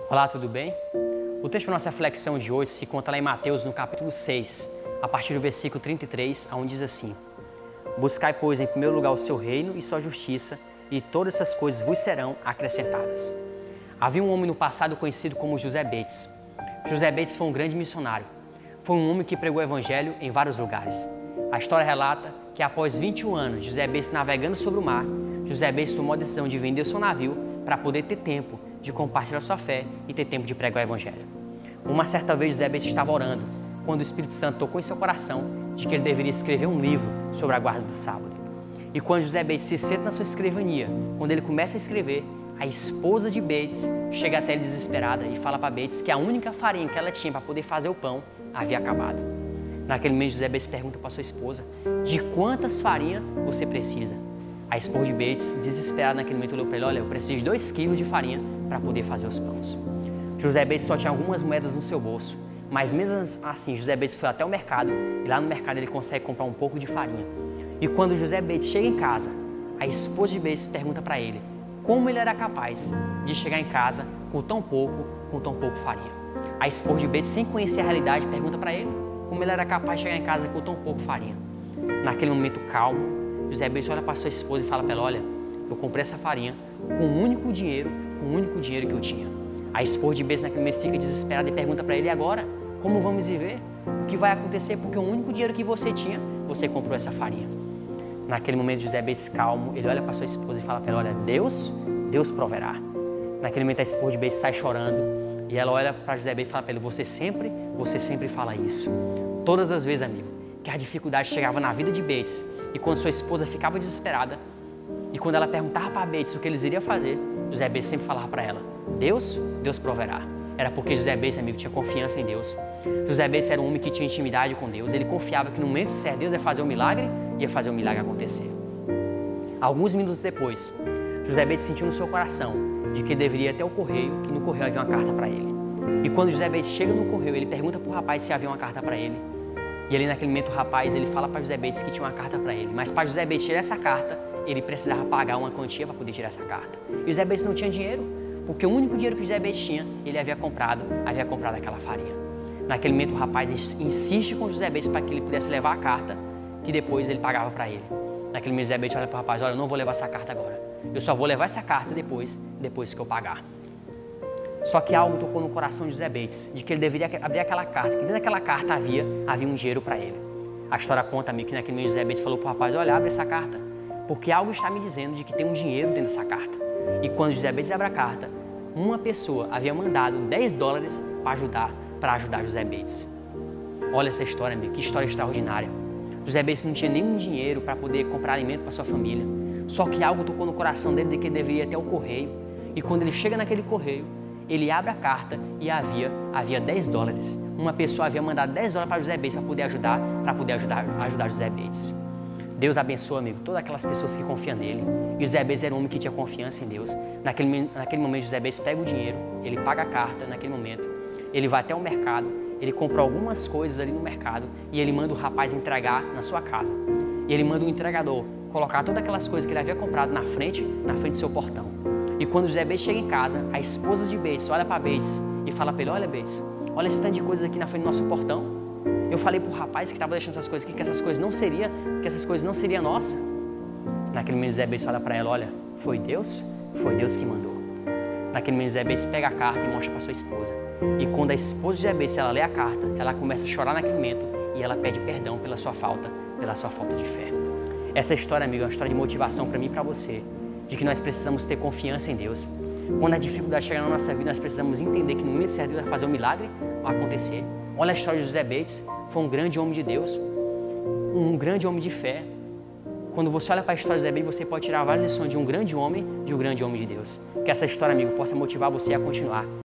Olá, tudo bem? O texto para nossa reflexão de hoje se encontra lá em Mateus, no capítulo 6, a partir do versículo 33, onde diz assim: Buscai, pois, em primeiro lugar o seu reino e sua justiça, e todas essas coisas vos serão acrescentadas. Havia um homem no passado conhecido como José Bates. José Bates foi um grande missionário. Foi um homem que pregou o evangelho em vários lugares. A história relata que após 21 anos, José Bates navegando sobre o mar, José Bates tomou a decisão de vender seu navio para poder ter tempo de compartilhar sua fé e ter tempo de pregar o evangelho. Uma certa vez José Bates estava orando, quando o Espírito Santo tocou em seu coração de que ele deveria escrever um livro sobre a guarda do sábado. E quando José Bates se senta na sua escrivania, quando ele começa a escrever, a esposa de Bates chega até ele desesperada e fala para Bates que a única farinha que ela tinha para poder fazer o pão havia acabado. Naquele momento, José Bates pergunta para sua esposa: de quantas farinhas você precisa? A esposa de Bates, desesperada naquele momento, olhou para ele: olha, eu preciso de 2 quilos de farinha para poder fazer os pães. José Bates só tinha algumas moedas no seu bolso, mas mesmo assim, José Bates foi até o mercado e lá no mercado ele consegue comprar um pouco de farinha. E quando José Bates chega em casa, a esposa de Bates pergunta para ele como ele era capaz de chegar em casa com tão pouco farinha. A esposa de Bates, sem conhecer a realidade, pergunta para ele como ele era capaz de chegar em casa com tão pouco farinha. Naquele momento calmo, José Bates olha para sua esposa e fala para ela: olha, eu comprei essa farinha com o único dinheiro que eu tinha. A esposa de Bates naquele momento fica desesperada e pergunta para ele: e agora? Como vamos viver? O que vai acontecer? Porque o único dinheiro que você tinha, você comprou essa farinha. Naquele momento, José Bates calmo, ele olha para sua esposa e fala para ela: olha, Deus proverá. Naquele momento, a esposa de Bates sai chorando e ela olha para José Bates e fala para ele: você sempre fala isso. Todas as vezes, amigo, que a dificuldade chegava na vida de Bates e quando sua esposa ficava desesperada e quando ela perguntava para Bates o que eles iriam fazer, José Bates sempre falava para ela: Deus proverá. Era porque José Bates, amigo, tinha confiança em Deus. José Bates era um homem que tinha intimidade com Deus. Ele confiava que no momento certo Deus ia fazer o milagre acontecer. Alguns minutos depois, José Bates sentiu no seu coração de que ele deveria ir até o correio, que no correio havia uma carta para ele. E quando José Bates chega no correio, ele pergunta para o rapaz se havia uma carta para ele. E ali naquele momento o rapaz, ele fala para José Bates que tinha uma carta para ele. Mas para José Bates tirar essa carta, ele precisava pagar uma quantia para poder tirar essa carta. E José Bates não tinha dinheiro, porque o único dinheiro que José Bates tinha, ele havia comprado aquela farinha. Naquele momento o rapaz insiste com José Bates para que ele pudesse levar a carta, que depois ele pagava para ele. Naquele momento José Bates olha para o rapaz: olha, eu não vou levar essa carta agora. Eu só vou levar essa carta depois que eu pagar. Só que algo tocou no coração de José Bates, de que ele deveria abrir aquela carta, que dentro daquela carta havia um dinheiro para ele. A história conta, amigo, que naquele momento José Bates falou para o rapaz: olha, abre essa carta, porque algo está me dizendo de que tem um dinheiro dentro dessa carta. E quando José Bates abre a carta, uma pessoa havia mandado $10 para ajudar José Bates. Olha essa história, amigo, que história extraordinária. José Bates não tinha nenhum dinheiro para poder comprar alimento para sua família. Só que algo tocou no coração dele de que ele deveria ir até o correio. E quando ele chega naquele correio, ele abre a carta e havia $10. Uma pessoa havia mandado $10 para José Bates para poder ajudar José Bates. Deus abençoa, amigo, todas aquelas pessoas que confiam nele. E José Bates era um homem que tinha confiança em Deus. Naquele momento, José Bates pega o dinheiro, ele paga a carta naquele momento, ele vai até o mercado, ele compra algumas coisas ali no mercado e ele manda o rapaz entregar na sua casa. E ele manda o entregador colocar todas aquelas coisas que ele havia comprado na frente do seu portão. E quando José Bates chega em casa, a esposa de Bates olha para Bates e fala para ele: olha, Bates, olha esse tanto de coisas aqui na frente do nosso portão. Eu falei para o rapaz que estava deixando essas coisas aqui que essas coisas não seriam nossas. Naquele momento José Bates olha para ela: olha, foi Deus que mandou. Naquele momento José Bates pega a carta e mostra para sua esposa. E quando a esposa de José Bates, ela lê a carta, ela começa a chorar naquele momento e ela pede perdão pela sua falta de fé. Essa história, amigo, é uma história de motivação para mim e para você, de que nós precisamos ter confiança em Deus. Quando a dificuldade chegar na nossa vida, nós precisamos entender que no momento certo Deus vai fazer um milagre acontecer. Olha a história de José Bates, foi um grande homem de Deus, um grande homem de fé. Quando você olha para a história de José Bates, você pode tirar várias lições de um grande homem de Deus. Que essa história, amigo, possa motivar você a continuar.